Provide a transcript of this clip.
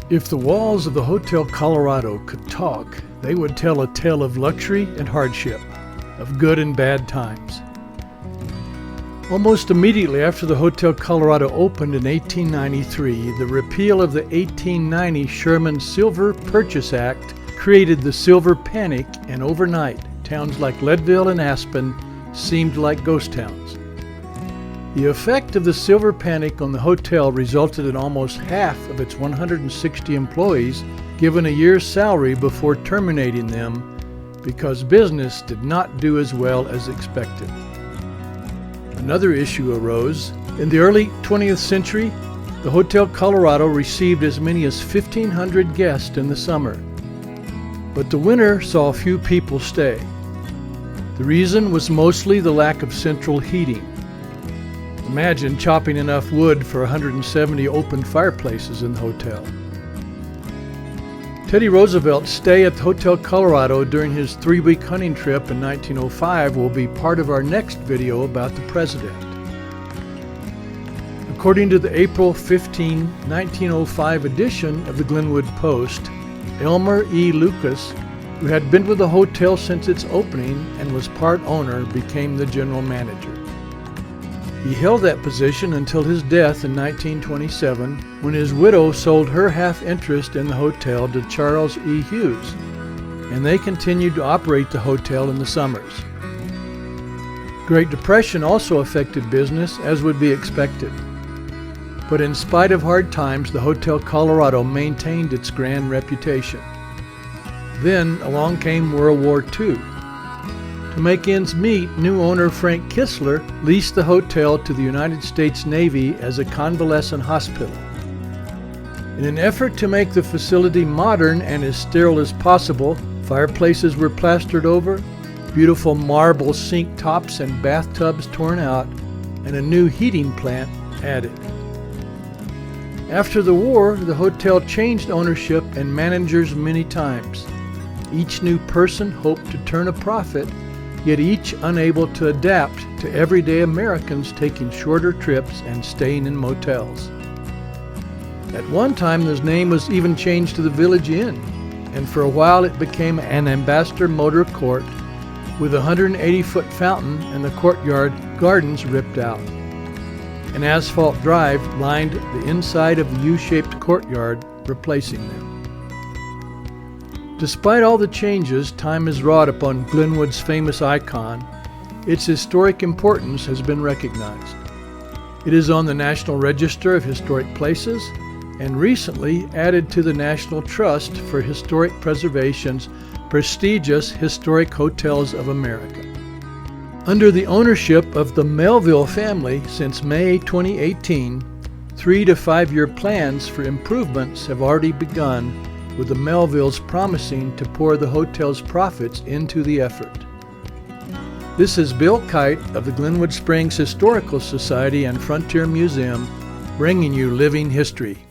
If the walls of the Hotel Colorado could talk, they would tell a tale of luxury and hardship, of good and bad times. Almost immediately after the Hotel Colorado opened in 1893, the repeal of the 1890 Sherman Silver Purchase Act created the Silver Panic, and overnight, towns like Leadville and Aspen seemed like ghost towns. The effect of the Silver Panic on the hotel resulted in almost half of its 160 employees given a year's salary before terminating them because business did not do as well as expected. Another issue arose. In the early 20th century, the Hotel Colorado received as many as 1,500 guests in the summer. But the winter saw few people stay. The reason was mostly the lack of central heating. Imagine chopping enough wood for 170 open fireplaces in the hotel. Teddy Roosevelt's stay at the Hotel Colorado during his 3-week hunting trip in 1905 will be part of our next video about the president. According to the April 15, 1905 edition of the Glenwood Post, Elmer E. Lucas, who had been with the hotel since its opening and was part owner, became the general manager. He held that position until his death in 1927, when his widow sold her half interest in the hotel to Charles E. Hughes, and they continued to operate the hotel in the summers. Great Depression also affected business, as would be expected. But in spite of hard times, the Hotel Colorado maintained its grand reputation. Then along came World War II. To make ends meet, new owner Frank Kistler leased the hotel to the United States Navy as a convalescent hospital. In an effort to make the facility modern and as sterile as possible, fireplaces were plastered over, beautiful marble sink tops and bathtubs torn out, and a new heating plant added. After the war, the hotel changed ownership and managers many times. Each new person hoped to turn a profit, yet each unable to adapt to everyday Americans taking shorter trips and staying in motels. At one time, the name was even changed to the Village Inn, and for a while it became an Ambassador Motor Court with a 180-foot fountain and the courtyard gardens ripped out. An asphalt drive lined the inside of the U-shaped courtyard, replacing them. Despite all the changes time has wrought upon Glenwood's famous icon, its historic importance has been recognized. It is on the National Register of Historic Places and recently added to the National Trust for Historic Preservation's prestigious Historic Hotels of America. Under the ownership of the Melville family since May 2018, 3 to 5 year plans for improvements have already begun, with the Melvilles promising to pour the hotel's profits into the effort. This is Bill Kight of the Glenwood Springs Historical Society and Frontier Museum, bringing you Living History.